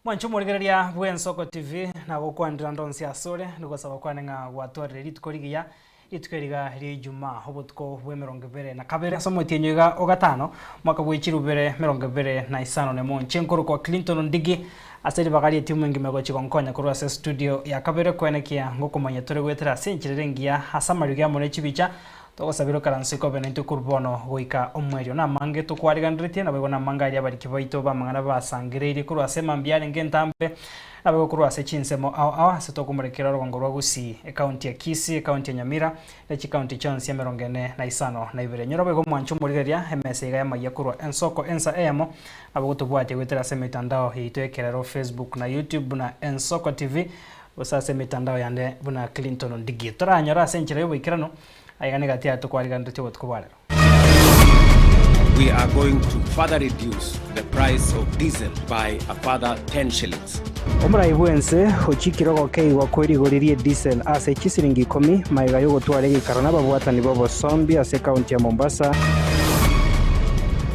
Mwancho murigereria bwensoko TV na gukwandira ndonsi asore nigosaba kwanenga gwatwarire ritukorigia ritukeriga ri Juma obutko bwe 22 somo tienyiga ogatano mwaka bwechirubere 25 ne monche nkuru kwa Clinton Ndigi aseri bagari timu ngimego chikonkonya kurwa se studio ya kabere kwenekia ngokumanya tore gwetera senchirengia hasamariga mone chibicha togosabiro karansiko benento kurbono goika omwerio na mange tukwariganirite na bego na mangari abariki baito bamangana basangireire kurwa se mambiare ngentambe na bego kurwa se chinsemo ao se tokumurekera rugongo rwa gusi account ya Kisi account ya Nyamira na county chance ya 45 na ibere nyoro bego mwancho murigeria emese ya maya kurwa ensoko ensa emo abo tubwate gwetera se mitandao hito ekerero Facebook na YouTube na Ensoko TV usase mitandao yande buna Clinton Ndigi toranyora senchira yo bikirano. We are going to further reduce the price of diesel by a further 10 shillings. Omurai bwense hochikirogo keiwa kwirigoririe diesel ase chisiringi 10 maiga yo gutware gikarana babwatani bobo Sombi ase county ya Mombasa.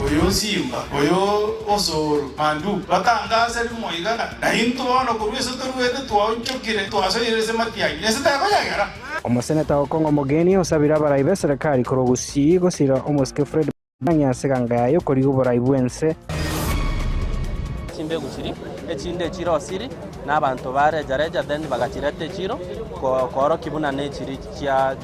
Oyo simba oyo osoro pandu batangaza limoigana na into bano kurwese turwete twonchokire twasoyerese matiyanyi nesita yakayagara. Omuseneta wa Kongo Mogeni osabira baraibe serikali korogusi gosira omuske Fred Banya seganga yayo kori uborai bwense chimbe guchiri echinde chiro siri n'abantu barejareja then bagachirete chiro koro kibuna ne chiri chia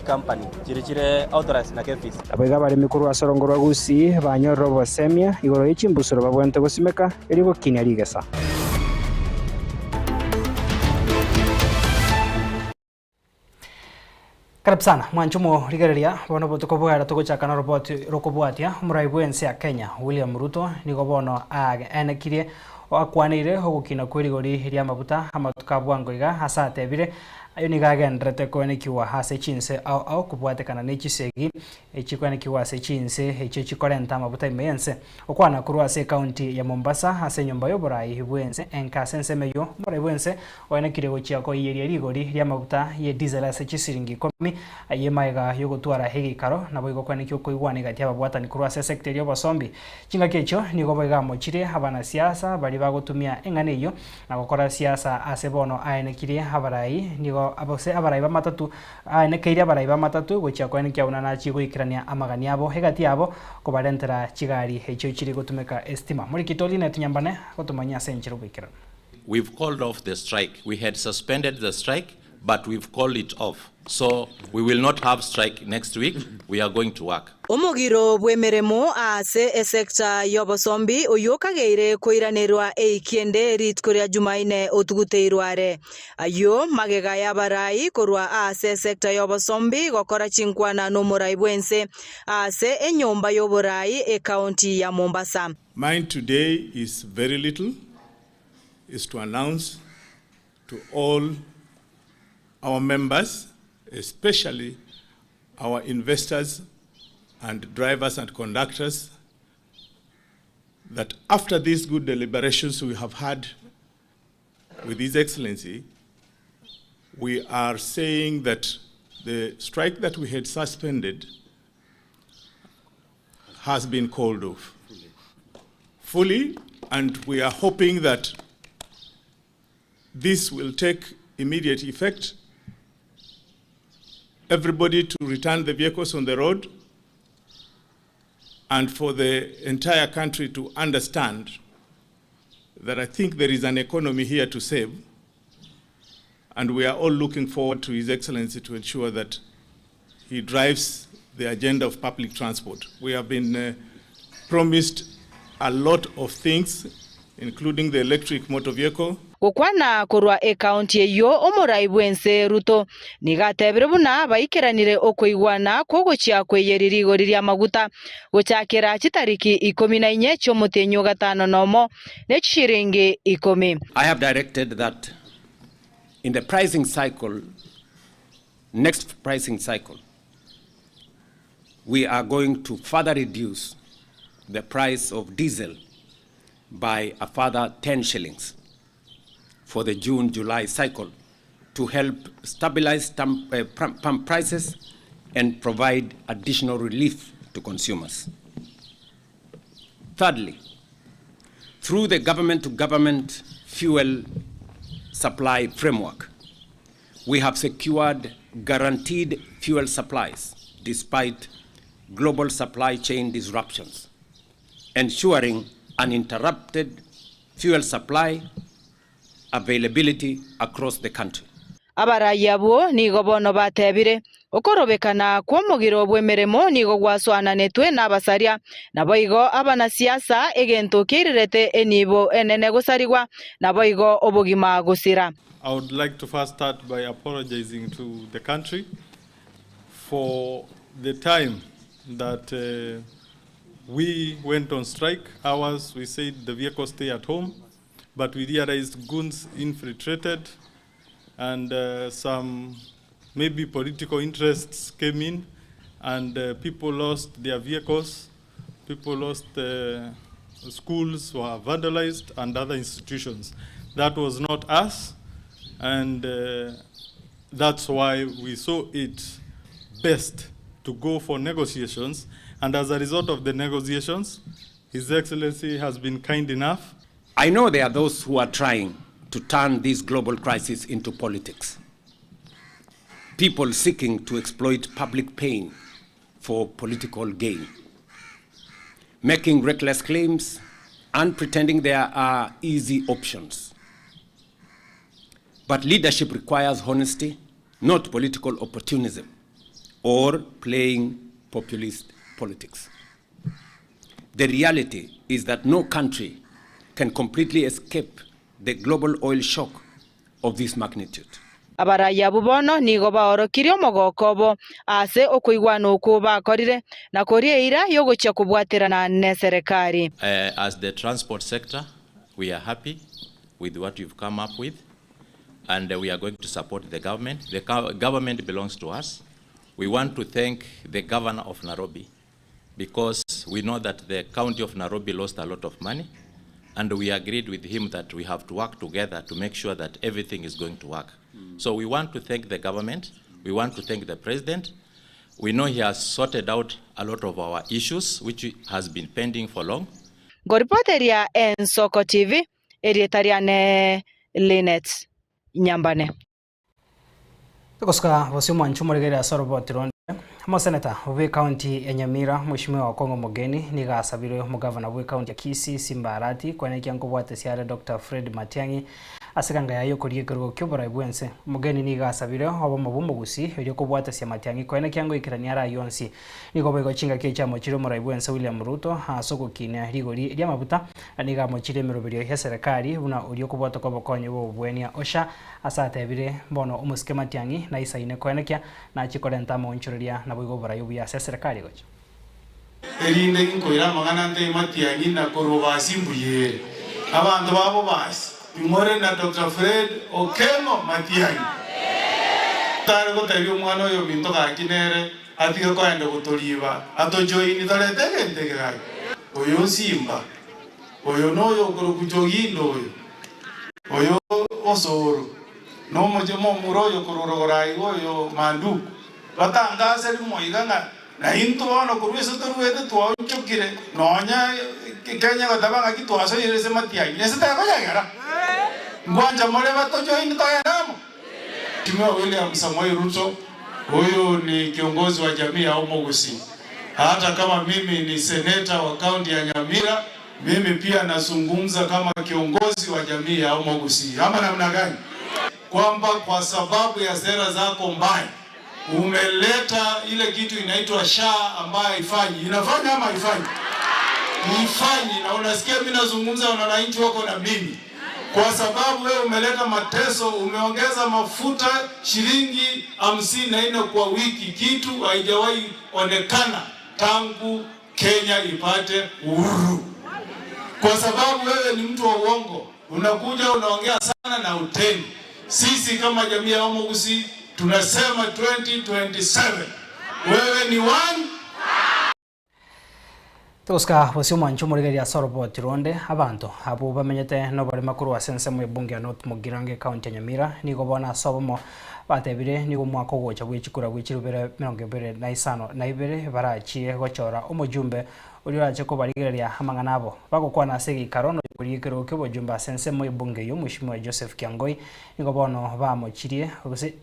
company chire authorized na kefis abega bari mikuru asorongorwa gusi banyorro bosemia igoro yichimbusoro babwente gosimeka erigo kinyarigesa. Karibu sana mwanchumo rigereria bono botuko bwara tugochakana robot rokobwatia umurai bwense ya Kenya William Ruto nigo bono enekirie akwanire ogukina kwirigori ria mabuta amatuka bwangoiga hasatebire ayo nigagendrete kwenekiwa hase chinse au kubwatekana nechisegi echikwenekiwa hase chinse echikorenta mabuta imense okwana kurwa se county ya Mombasa hase nyumba yo borai bwense enkasense meyo borai bwense oenekire gochia ko yeria rigori ria mabuta ye diesel hase chisiringi 10 aye maiga yo gutwara hegikaro nabo igokwanekio koigwane gati ababwatani kurwa se sector yo Bosombi chinga kecho nigo boiga mochire abana siasa bali bagotumia engane iyo na gukora siasa ase bono aenekire abarai nigo abose abaraiba matatu nekeire abaraiba matatu gochia kwenekia unana chigwikirania amagani abo hegati yabo kobarentera chigari hecho chiri gutumeka estima muri kitoli na tunyambane gotumanya senchiro gwikira. We've called off the strike. We had suspended the strike, but we've called it off. So we will not have strike next week. We are going to work. Omugiro bwemeremo ase sector yobosombi oyokageire koiranirwa eikiende ritkoria Jumaine otuguteirware ayo magega yabarai korwa ase sector yobosombi gokora chinkwana no murai bwense ase enyomba yoborai county ya Mombasa. Mine today is very little, is to announce to all our members, especially our investors and drivers and conductors, that after these good deliberations we have had with His Excellency, we are saying that the strike that we had suspended has been called off fully, and we are hoping that this will take immediate effect. Everybody to return the vehicles on the road, and for the entire country to understand that I think there is an economy here to save, and we are all looking forward to His Excellency to ensure that he drives the agenda of public transport. We have been promised a lot of things, including the electric motor vehicle. Gukwana kurwa county eyo omurai bwense Ruto nigatebire buna baikiranire okoigwana kogochia kweyeririgo riria maguta gochakira chitariki 14 chomutenyo gatano nomo ne chiringi 10. I have directed that in the pricing cycle, next pricing cycle, we are going to further reduce the price of diesel by a further 10 shillings for the June-July cycle to help stabilize pump prices and provide additional relief to consumers. Thirdly, through the government-to-government fuel supply framework, we have secured guaranteed fuel supplies despite global supply chain disruptions, ensuring uninterrupted fuel supply availability across the country. Abaraya bo nigo bono batebire okorobekana kwa mugiro bwemeremo nigo gwaswananetwe n'abasaria naboigo abanasiasa egento kirirete enibo enene gusarigwa naboigo obugima gusira. I would like to first start by apologizing to the country for the time that we went on strike. Hours we said the vehicles stay at home, but we realized goons infiltrated and some maybe political interests came in, and people lost their vehicles, people lost schools were vandalized and other institutions. That was not us, and that's why we saw it best to go for negotiations, and as a result of the negotiations, His Excellency has been kind enough. I know there are those who are trying to turn this global crisis into politics. People seeking to exploit public pain for political gain, making reckless claims and pretending there are easy options. But leadership requires honesty, not political opportunism or playing populist politics. The reality is that no country can completely escape the global oil shock of this magnitude. Abaraya bubono nigo baorokirio mogokobo ase okuigwana uko bakorire na korieira yogocha kubwaterana ne serikali. As the transport sector, we are happy with what you've come up with, and we are going to support the government. The government belongs to us. We want to thank the governor of Nairobi because we know that the county of Nairobi lost a lot of money, and we agreed with him that we have to work together to make sure that everything is going to work. So we want to thank the government, we want to thank the president. We know he has sorted out a lot of our issues, which has been pending for long. Goripoteria Ensoko TV, editoriane Linet Nyambane. Tukoska wasimu anchumurigeri asorobotironde. Moseneta uwe county ya Nyamira mheshimiwa wa Kongo Mogeni niga asabire mugavana uwe county ya Kisii Simbarati kwa kiango bwate siare Dr. Fred Matiang'i asikanga yayo kurigerugo kyobora ibwense Mogeni niga asabire obo mabumbo gusi iri ko bwate sia Matiang'i kwa kiango ikiraniara yonsi nigo bego chinga kecha mochiro mora ibwense William Ruto asoko kine rigori ria mabuta niga mochire meroberio ya serikali una uri ko bwate ko bokonye bo bwenia osha asatebire mbono umuske Matiang'i na isaine kwa na chikorenta monchoria na boigo bara yubi ya serikali gocho erinde nkoira magana nte Matiang'i na koroba simbuye abantu babo basi imore na Dr. Fred Okengo Matiang'i tare go tayo mwana yo binto ka kinere atiko ko ende gutoliba atojoini tare tegende gai oyo simba oyo noyo koro kujogindo oyo osoro no moje mo muroyo kororogora igoyo mandu batangase limoiganga na into ono kurwese toruwete twachokire nonya Kenya gatabanga kitwaso irese Matiang'i nese tabayagara ngwanja mole batojo ini toyanamo Mheshimiwa William Samoei Ruto huyu ni kiongozi wa jamii ya Omogusi. Hata kama mimi ni seneta wa kaunti ya Nyamira, mimi pia nazungumza kama kiongozi wa jamii ya Omogusi. Ama namna gani? Kwamba kwa sababu ya sera zako mbaya umeleta ile kitu inaitwa SHA ambayo haifanyi. Inafanya ama haifanyi? Haifanyi. Na unasikia mimi nazungumza na wananchi wako na mimi. Kwa sababu wewe umeleta mateso, umeongeza mafuta shilingi 54 kwa wiki, kitu haijawahi onekana tangu Kenya ipate uhuru. Kwa sababu wewe ni mtu wa uongo, unakuja unaongea sana na uteni. Sisi kama jamii ya Omogusi tunasema 2027 wewe ni one. Toska wasio mancho murigari ya soroboti ronde abantu abo bamenyete no bari makuru wa sense mu bunge ya North Mugirange County ya Nyamira nigo bona sobomo batebire nigo mwako gocha bw'ikikura bw'ikirubere 25 na ibere barachie gochora umujumbe uri waje ko barigereria hamanga nabo bagokwa na segi karono kurikero ke bojumba sense mu bunge yo mushimwa Joseph Kiangoi nigo bono bamochirie gose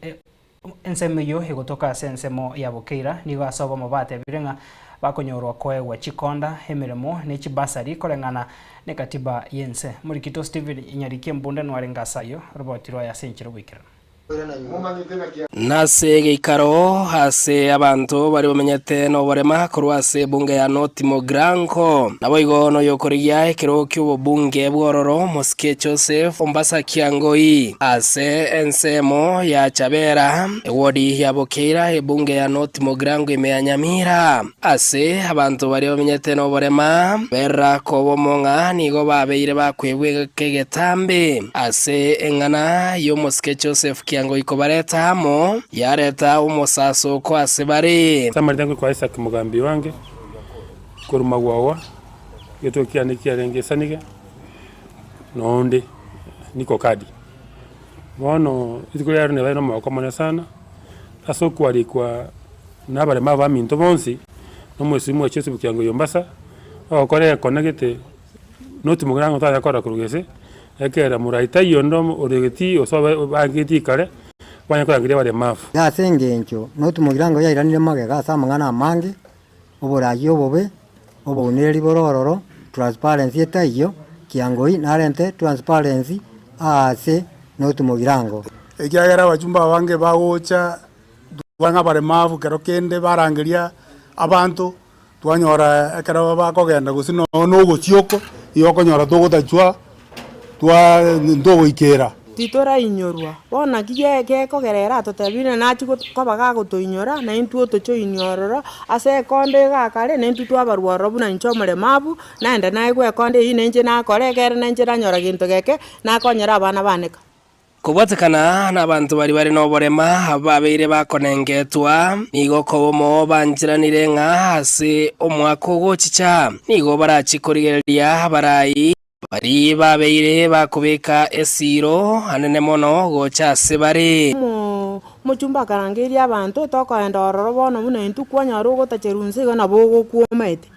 enseme yo egotoka sense mo ya Bukeira nigo asobomo batebire nga bakonyorwa koegwa chikonda emiremo n'ekibasari korengana ne katiba yense murikito Steven Inyarike mbunde nwarengasayo robotiro ya senchiro bwikira nase geikaro hase abantu bari bamenyete no barema kurwase bunge ya North Mugirango nabo igono yokoriya ekero ky'ubo bunge bwororo Moske Joseph Mombasa Kiangoi ase ensemo ya Chabera ewodi ya Bukeira ebunge ya North Mugirango ya Nyamira ase abantu bari bamenyete no barema berra kobomonga nigo babeire bakwebwe kegetambe ase engana yo Moske Joseph Kiangoi kobareta hamo yareta umusaso ko asebare samaryango kwa Isaac Mugambi wange kuruma wawa yetokia nikiarenge sanike nonde niko kadi wono itiko yaro ne bano makomana sana asoko alikuwa nabale mava minto bonsi no mwesimu Joseph Kiangoi Mombasa okore konagete North Mugirango tayakora kurugese ekera muraita yondo oregeti osoba bangiti kare kwanya ngire bare mafu gasengencho North Mugirango yairanire magega samangana mangi oburayi obobe oboneri borororo transparency etayo Kiangoi narente transparency ase North Mugirango ekyagera abajumba bange bawocha twanga bare mafu kero kende barangiria abantu twanyora ekero bakogenda gusino no gochioko yokonyora tugutachwa twa ndogo ikera titora inyorwa bona kiye kogerera totabire nachi kobaga gutoinyora na intu otocho inyororo ase konde gakare na intu twabarworo buna inchomere mabu naenda naigwe konde ine nje nakoregere na nje ranyora ginto geke nakonyera abana baneka kubatikana n'abantu bari no borema babeire bakonengetwa nigo kobomo banjiranire nga hasi omwako gochicha nigo barachikorigeria barayi bari babeire bakubeka esiro anene mono gocha sebare muchumba karangeria abantu tokoenda ororo bono buna intu kwanya rugo tacherunsiga na bogo kuomete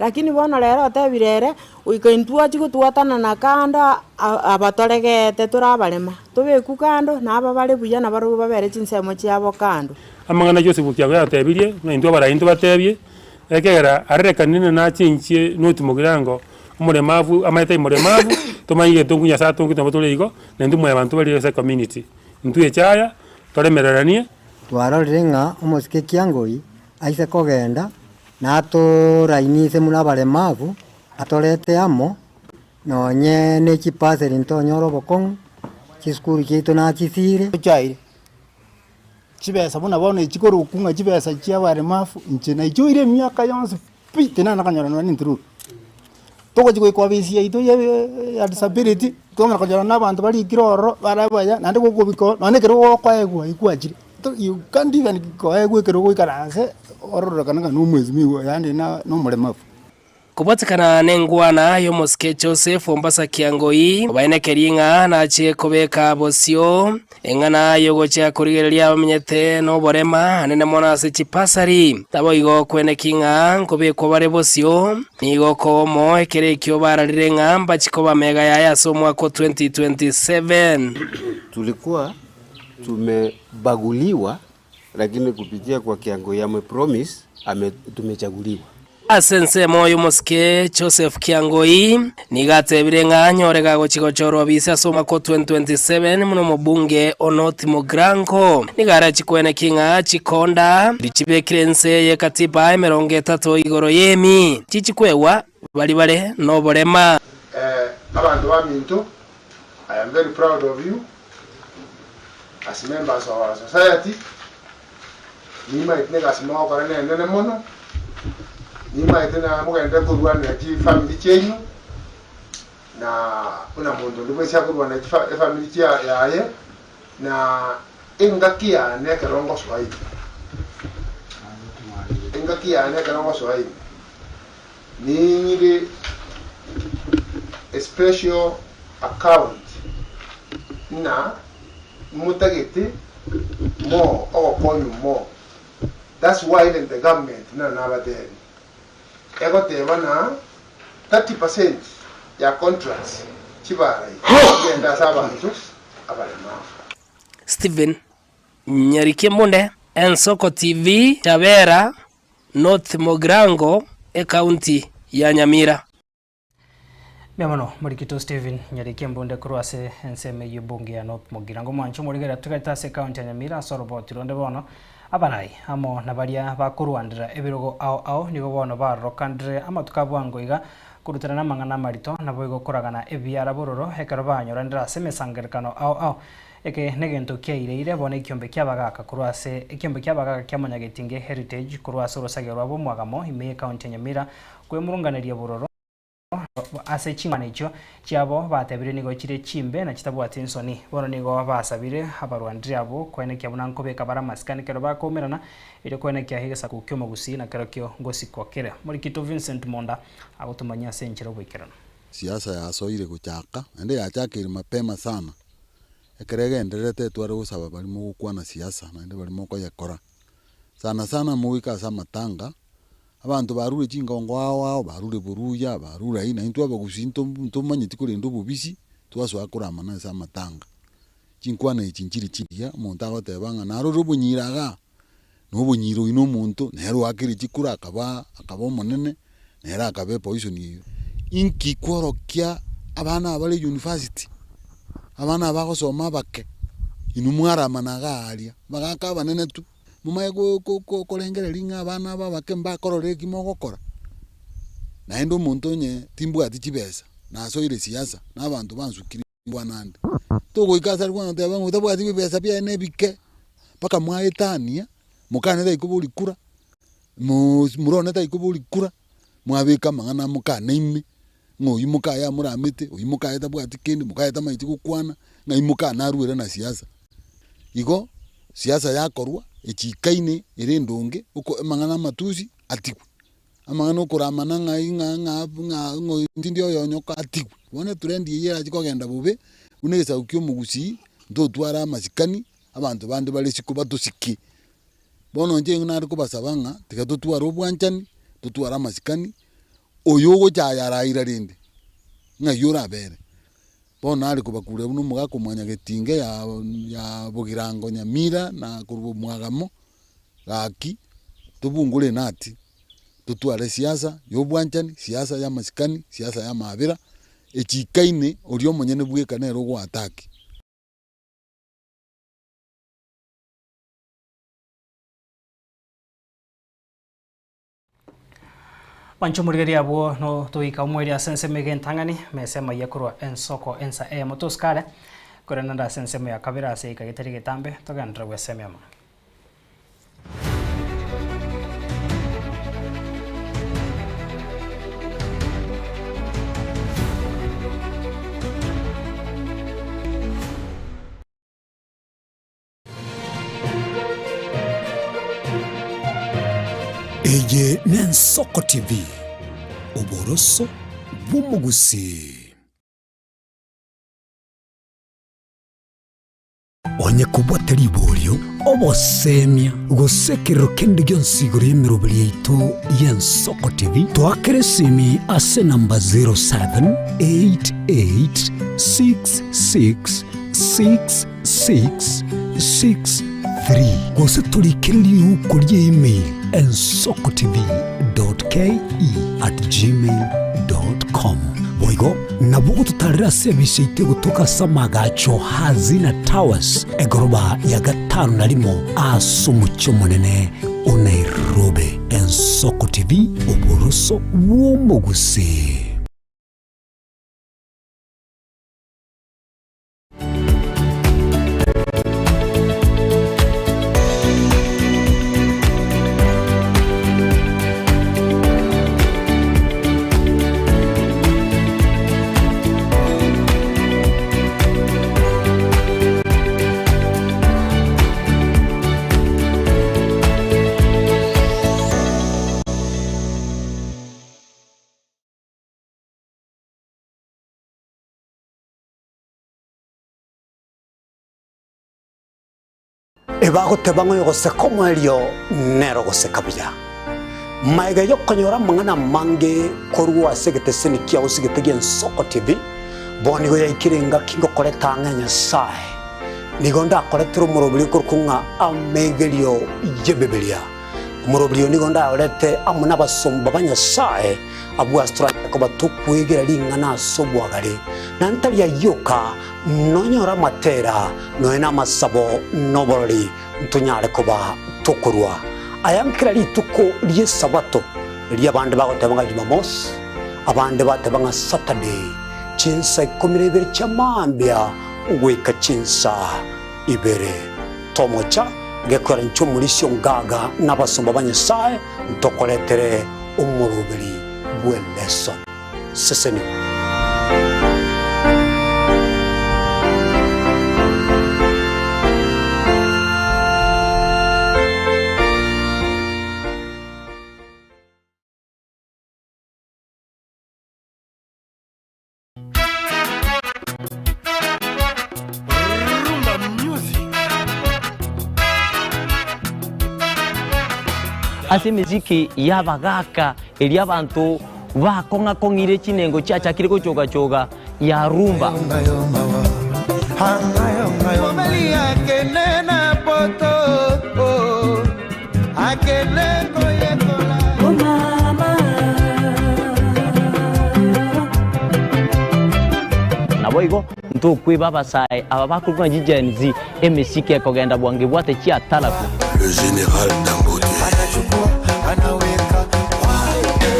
lakini bono lero tebirere uikaintua chiko tuatana na kanda abatoregete turabarema tobeku kando naba bari buya na baru babere chinsemo chiabo kando amangana Joseph Kiangoi atebirie na intu bara intu batebie ekera arekanine na chinchie North Mugirango umuremavu amaita umuremavu tumayiye tungunya sa tungu tabatule igo na ndu mwe abantu bari ese community ntu echaya toremereranie twararenga Moske Kiangoi aise kogenda na torainise muna baremavu atorete amo nonye ne chipase ntonyoro bokong chiskuru kito na chisire chaire chibesa buna bona ikikoro kunga chibesa chia baremavu nche na ichoire myaka yonse pitena nakanyora no nintru toko chiko kwabisia ito ya disability toma kanyora nabantu bari kiroro barabaya nande gukubiko none kero kwaegwa ikwachire you can't even kwaegwa kero goikaranse ororo kana n'umwezi miwo yandi na no muremavu kubatikana nengwana yo Moske Joseph Mombasa Kiangoi bainekeringa na chie kobeka bosio engana yo gocha kurigeria bamenyete no borema anene mona se chipasari tabo igo kwenekinga kobeko bare bosio nigo komo ekere kyo bararirenga mbachiko mega ya somwa ko 2027 tulikuwa tumebaguliwa lakini kupitia kwa Kiangoi amepromise tumechaguliwa asense moyo Moske Joseph Kiangoi nigatebire nga nyorega gochigochorwa bisa soma ko 2027 muno mubunge North Mugirango nigara chikwene kinga chikonda lichibekrense ye katiba 30 igoro yemi chichikwewa bali no borema abantu baminto I am very proud of you as members of our society nima itnega simao karene ndene mono nima itena mugenda kurwana chi family chenyu na una mundu libwesha kurwana chi family chia yaye na ingakia ne karongo swahili ingakia ne karongo swahili ni a special account na mutagete more or upon you more. That's why in the government na never there. Ego te wana 30% ya contracts chibara yenda saba ntus abalema. Steven Nyarikie Munde, Ensoko TV, Chabera, North Mogrango, county ya Nyamira. Miamano, Murikito Steven Nyarikie Munde kurwase enseme yubunge ya North Mogrango mwancho murigera tukaitase county ya Nyamira soroboti ronde bono abanai amo nabaria bakurwandira ebirogo ao nigo bono barokandire amatukabwango iga kurutana na mangana marito nabo igokoragana ebiara bororo hekaro banyorandira semesangerkano ao eke negento kiaire bone ikiombe kyabagaka kurwase ikiombe kyabagaka kyamunyagetinge heritage kurwase urosage rwabo mwagamo ime county Nyamira kwemurunganeria bororo ase chingana icho cyabo batebire nigo kire chimbe na kitabwate insoni bono nigo basabire abarwandire abo kwene kyabuna nkobeka bara maskani kero bakomerana ile kwene kyahigesa kukyomo gusi na kero kyo ngosi kwakere muri kito Vincent Monda agutumanya senchero bwikirana siasa ya soire kuchaka ende yachakire mapema sana ekerege enderete tware gusaba bari mu gukwana siasa na ende bari mu ko yakora sana muwika sa matanga abantu barure chingongo awa barure buruya barura ina into abagusinto ntomanyiti kuri ndo bubisi twaso akurama na sa matanga chinkwana ichinchiri chiria umuntu agotebanga naro rubunyiraga no bunyiro ino muntu nero akiri chikura akaba monene nera akabe poison iyo inki kworokia abana abale university abana bagosoma bake inumwara managa alia bagaka banene tu mumaye kolengere linga abana babake mbakorore kimogokora na endo muntu nye timbu ati chibesa na so ile siasa na abantu bansukiri bwanande togo ikasa rwanda tabangu tabu ati besa pia nebike paka mwaetania mukane dai kubuli kura murone dai kubuli kura mwabika mangana mukane ime ngoyi mukaya muramite uyi mukaya tabu ati kendi mukaya tamaiti kukwana ngai mukana ruwera na siasa igo siasa yakorwa echikaine ere ndonge uko mangana matusi atikwe amangana ukuramana nga ntindio yonyoka atikwe wone trend yera chikogenda bube uneza ukyo mugusi ndo twara masikani abantu bandi bali sikuba tusiki bono nje ngari kubasabanga tikatutwara obwanchani tutwara masikani oyogo cyayara irarinde ngayura bere bono ali kubakure buno mugako mwanya getinge ya Bugirango Nyamira na kurubu mwagamo gaki tubungule nati tutware siasa yobwanchani siasa ya masikani siasa ya mabira echikaine orio monyene bwekane rogo ataki Pancho murgeria abo no toika umweri asense megentangani mesema yakurwa ensoko ensa motoskare korana nda sense ya kabira se ikagiteri getambe togandra wesemema Eye n'Ensoko TV oboroso bw'umugusi onye kubwatari ibolyo obosemia gusekero kendi gyonsiguro y'emirobiri yaitu y'Ensoko TV twakeresimi ase namba 0788666663 gose turikiriri uko ry'email ensokotv.ke@gmail.com boigo nabugo tutarira service ite gutoka samagacho hazina towers egoroba ya gatanu narimo asumucyo munene Nairobi. Ensoko TV oboroso bw'umugusi. ebagoteba ng'oyo goseka omwerio nero goseka buya maiga yokonyora mang'ana mange korwa ase egeteseni kiago ase egete gia Ensoko TV bono igo yaikirenga kingokoreta ang'e Nyasaye nigo ndakoretera omorobiri okorokong'a amaigerio ya Bibilia omorobiri nigo ndaorete amo n'abasomba ba Nyasaye abwasitoranya koba tokwegera ring'ana ase obwagare na ntari yayoka nonyora amatera noe n'amasabo n'oborori ntonyare koba tokorwa ayankira rituko ry'esabato ry'abandi bagotebanga Jumamosi abandi batebanga Saturday chinsa 12 cy'amambya ugweka chinsa ibere tomocha gekora nchomurisyo ngaga n'abasomba ba Nyasaye ntokoretere umurubiri bw'eleson seseni ase miziki yabagaka eri abantu bakong'akong'ire chinengo chiachakire gochogachoga ya rumba naboigo ntukwiba abasae aba bakurwa jigenzi emisiki ekogenda bwange bwate chiatalaku le général Dangote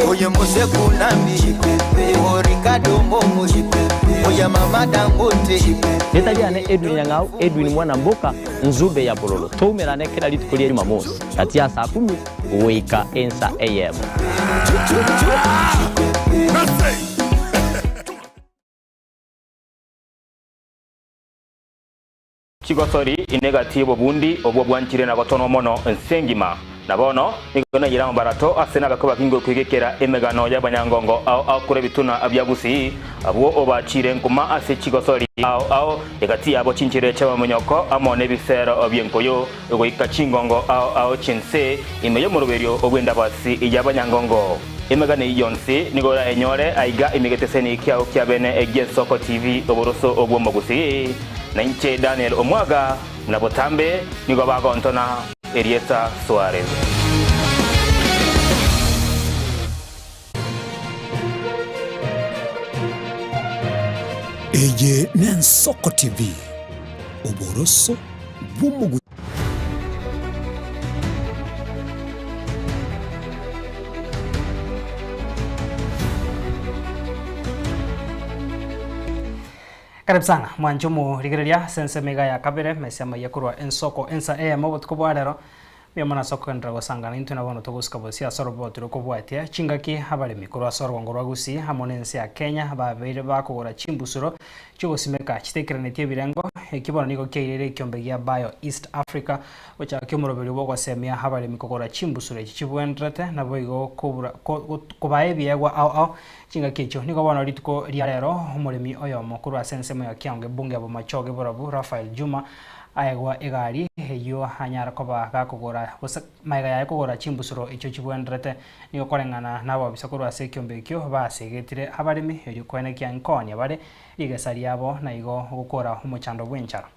oye Mosekunambi Ricardo Momo oye mama Dangote netaliane Edwin Nyang'au Edwin mwana mboka nzube ya bololo tumerane kila litukuli Jumamosi kati ya saa 10 wika ensa AM Chigosori inegatibo bundi obwo bwanchire na gotono mono nsengima nabono nigona yira mbarato asena gakoba kingo kwigekera emegano y'abanyangongo au kure bituna abyagusi abwo obachire nkuma ase Chigosori au egati yabo chinchire cy'abamonyoko amone bisero obyenkoyo ego ikachingongo au chinse imeyo muruberio obwenda basi y'abanyangongo emegane yonse nigora enyore aiga imigeteseni kyao kyabene Ensoko TV oboroso obwo mogusi na inche Daniel Omwaga na botambe nigo bagontona Erieta Suarez Eye Ensoko TV oboroso bw'omugu Karibu sana mwanjumu rigereria sense mega ya kabere mesema yakurwa Ensoko ensa mobo tukobwarero byamana soko ndra gosanga nintu nabono tugusika cia sorobot rokobwatia chingaki habale mikoro sorwa ngorwa gusi hamonense ya Kenya babeire bakugura chimbusuro cyugusimeka chitekeranete birengo ekibona niko keirere kyombe ya Bio East Africa ocha kyomuroberi bwo gwasemia habale mikogora chimbusuro chibwendrete naboigo kubura kubaye byegwa au chingaki cyo niko bona rituko ryarero umurimi oyo mukuru asensemo ya kyange bunge abo machoge borabu Rafael Juma aigwa egari heyo hanyara koba gakugura maiga ya kugura chimbusuro icho chibwendrete nigo korengana nabo bisakuru ase kyombe kyo basegetire abarimi eri kwene kyankonya bare igesari yabo na igo gukora umuchando bwenchara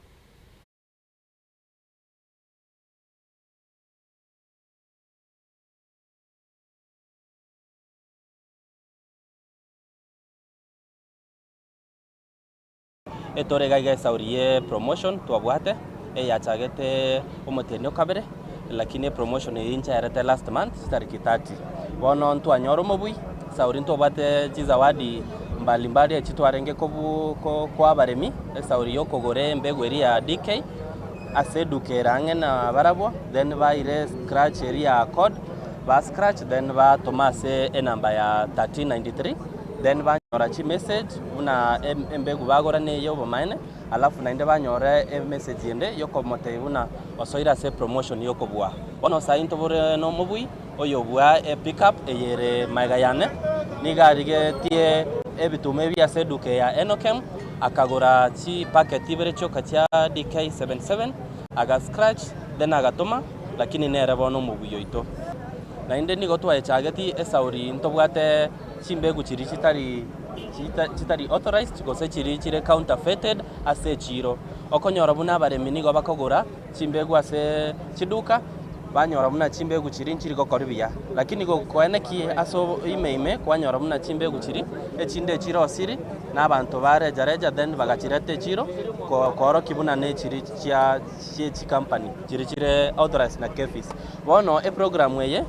etorega igesauriye promotion twabwate yachagete omotenio kabere lakini promotion incha yarete last month tariki 30 bono ntwanyoro mobui sauri ntobate chizawadi mbalimbali echitwarenge kwa baremi sauri yokogore mbegu ya DK asedukera ngena barabo then baire scratch area code ba scratch then ba tomase enamba ya 1393 then banyora chi message una mbegu bagora ne yo bamaine alafu nainde banyora message yende yoko mote una osoira se promotion yoko bua ono sainto bore no mobui oyo bua pick up eyere magayane nigarige tie ebitume bya seduke ya Enokem akagora chi packet ibere choka cha DK77 aga scratch then agatuma lakini nere bono mubuyo ito na inde nigo twachageti esauri ntobwate chimbegu chiri chitari authorized gose chiri counterfeited ase chiro okonyora buna baremi nigo bakogora chimbegu ase chiduka banyora buna chimbegu chiri gokoribia lakini go koeneki aso ime kwanyora buna chimbegu chiri echinde chiro siri na abantu barejareja then bagachirete chiro koro kibuna ne chiri chia company chiri authorized na KEPHIS bono program weye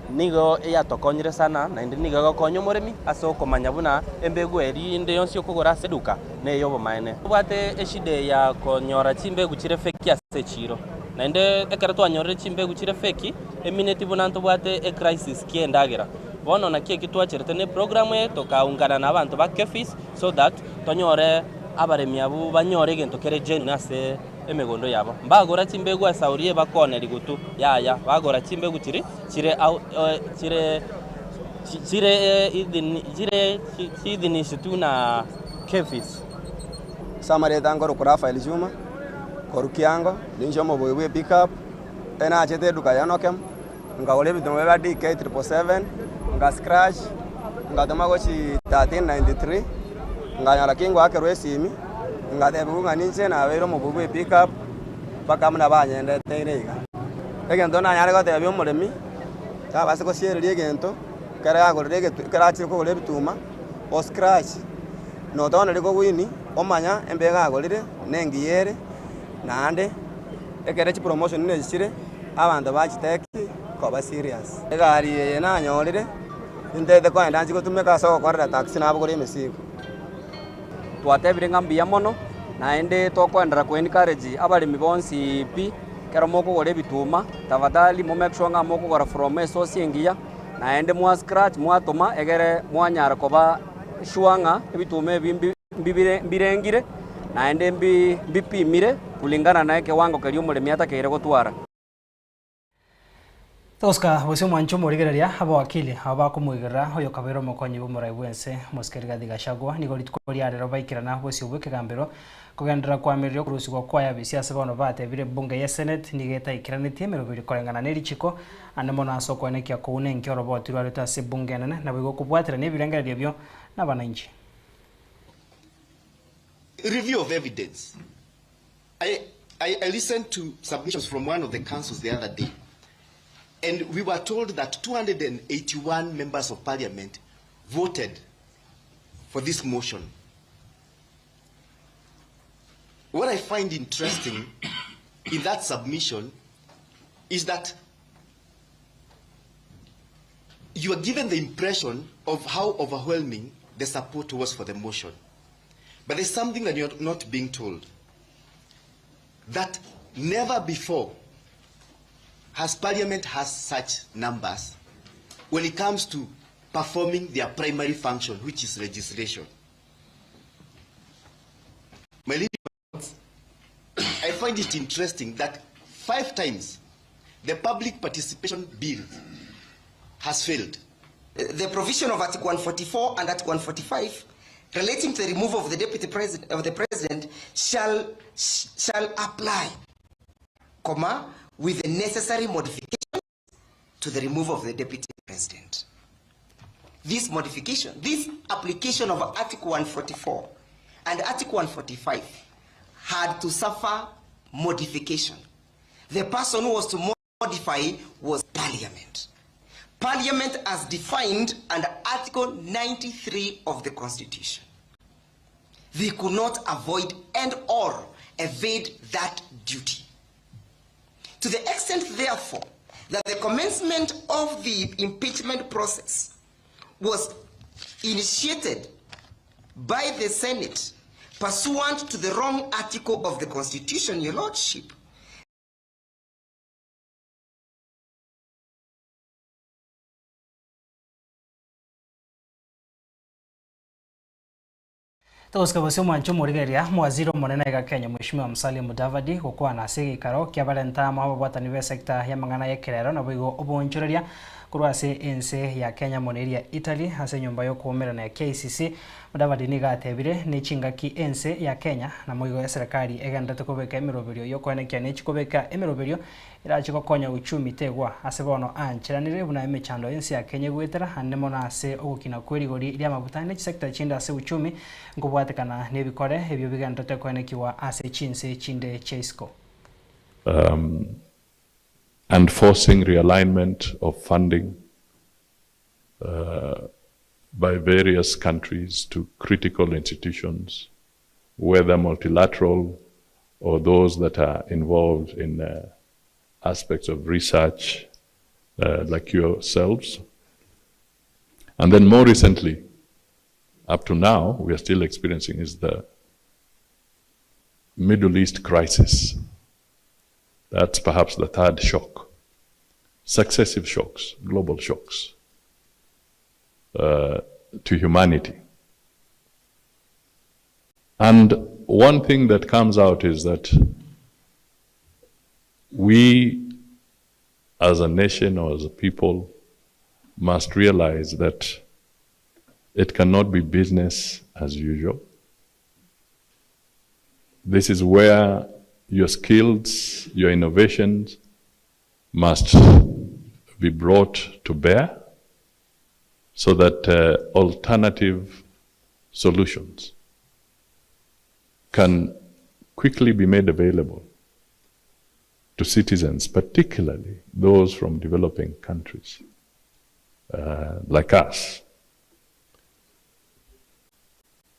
nigo yatokonyire sana na indi nigo gokonyo murimi aso komanya buna embegu eri inde yonsi okogora seduka ne yobo maene bwate eshide ya konyora chimbegu chire feki ase chiro na inde ekara twanyorere chimbegu chire feki emineti buna ntobwate crisis kiendagira bono na kie kitwachirete ne program ye tokaungana na abantu ba KEPHIS so that tonyore abaremi abu banyore gento kere jeni ase emegondo yabo mbagora chimbegu asaurie bakone ligutu yaya bagora chimbegu chire idini situna KEPHIS samare tangoro kura file juma korukiango ninjo mo boywe pick up ena chete duka yanokem ngawole bidomo ba DK 777 nga scratch nga tomagochi 1393 nga nyala kingo akerwe simi nga debuga ninche na bero mo boywe pick up baka mna banyende teireiga egento na nyale gote byo muremi ta base ko siererie gento kara agorege kara chiko gole bituma o scratch no tona liko wini omanya embega agorire nengiyere nande ekere chi promotion ne chire abantu bachiteki ko ba serious egari yena nyorire indete ko ndanzi ko tumeka so korera taxi na bugore mesigo twatebire ngambia mono na ende tokwendera ku encourage abalimi bonsi pi kero moko gore bituma tafadhali mo make sure nga moko gora from source engiya na ende mwa scratch mwa toma egere mwanyara ko ba shuanga ebitume birengire na ende bipimire kulingana na kiwango kali umuremi atakere gutwara Toska bose mwancho murigereria abo wakili aba kumwigira hoyo kabero mokonyi bumurai bwense muskeriga digashagwa nigo litkoria rero baikirana bose ubwe kigambero kugendera kwa mirio kurusigwa kwa ya bisiasa bono bate bire bunge ya senate nigeta ikiraniti mero biri korengana ne richiko ane mona soko ene kya kuune nkyo roboti rwa leta se bunge nene na bigo kubwatira ne birengereria byo nabananchi. Review of evidence. I listened to submissions from one of the councils the other day, and we were told that 281 members of parliament voted for this motion. What I find interesting in that submission is that you are given the impression of how overwhelming the support was for the motion. But there's something that you're not being told. That never before has Parliament has such numbers when it comes to performing their primary function, which is legislation. My ladies, I find it interesting that 5 times the public participation bill has failed. The provision of Article 144 and Article 145 relating to the removal of the deputy president shall apply, with the necessary modifications to the removal of the deputy president. This modification, this application of Article 144 and Article 145 had to suffer modification. The person who was to modify was Parliament. Parliament as defined under Article 93 of the Constitution. They could not avoid and or evade that duty. To the extent, therefore, that the commencement of the impeachment process was initiated by the Senate pursuant to the wrong article of the Constitution, Your Lordship, Toska bose mwancho murigeria mwaziri munene ga Kenya Mheshimiwa Musalia Mudavadi gukwa na sigi karo kya balenta mwa bwatani be sector ya mangana ya kirero na bigo obonchoreria kurwase ense ya Kenya moneria Italy ase nyumba yo kuomerana ya KCC Mudavadi nigatebire ni chingaki ense ya Kenya na moigo ya serikali egendete kubeka emiroberio yo kwenekia nechi kubeka emiroberio irachi gokonya uchumi tegwa ase bono anchiranire buna emechando ense ya Kenya gwetera anemo na ase ogukina kwirigori ria mabuta nechi sector chinda ase uchumi ngobwatekana nebikore ebyo bigendete kwenekiwa ase chinse chinde Chesco. And forcing realignment of funding by various countries to critical institutions, whether multilateral or those that are involved in aspects of research, like yourselves. And then more recently, up to now, we are still experiencing is the Middle East crisis. That's perhaps the third shock. Successive shocks, global shocks to humanity. And one thing that comes out is that we as a nation or as a people must realize that it cannot be business as usual. This is where your skills, your innovations must be brought to bear so that alternative solutions can quickly be made available to citizens, particularly those from developing countries like us.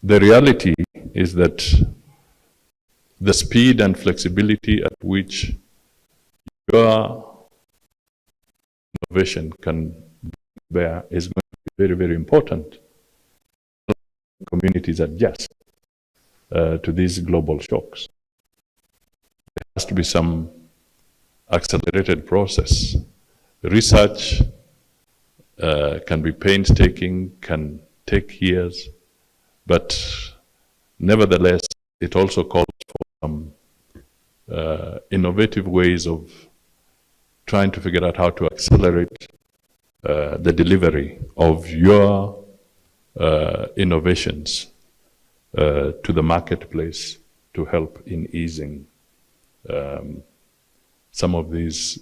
The reality is that the speed and flexibility at which your innovation can bear is going to be very, very important. Communities adjust to these global shocks. There has to be some accelerated process. Research can be painstaking, can take years, but nevertheless, it also calls for some innovative ways of trying to figure out how to accelerate the delivery of your innovations to the marketplace to help in easing some of these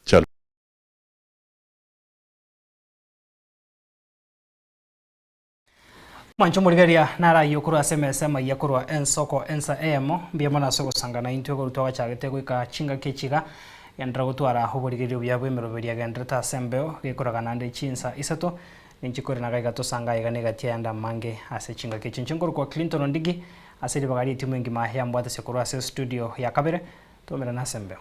challenges. Mancho Murigeria nara yukuru asema yakurwa ensoko ensa emo biamana soko sangana into gorutoga chagete gwika chinga kechiga yandra gutwara hoborigerio bya bwemeroberia gendreta asembeo gikoraga nande chinsa isato ninchikore naga gato sanga igane gatianda mange ase chinga kechinchingoro kwa Clinton Ndigi asiri bagari timu ngima ya mbwate sekuru ase studio ya kabere tomera na asembeo.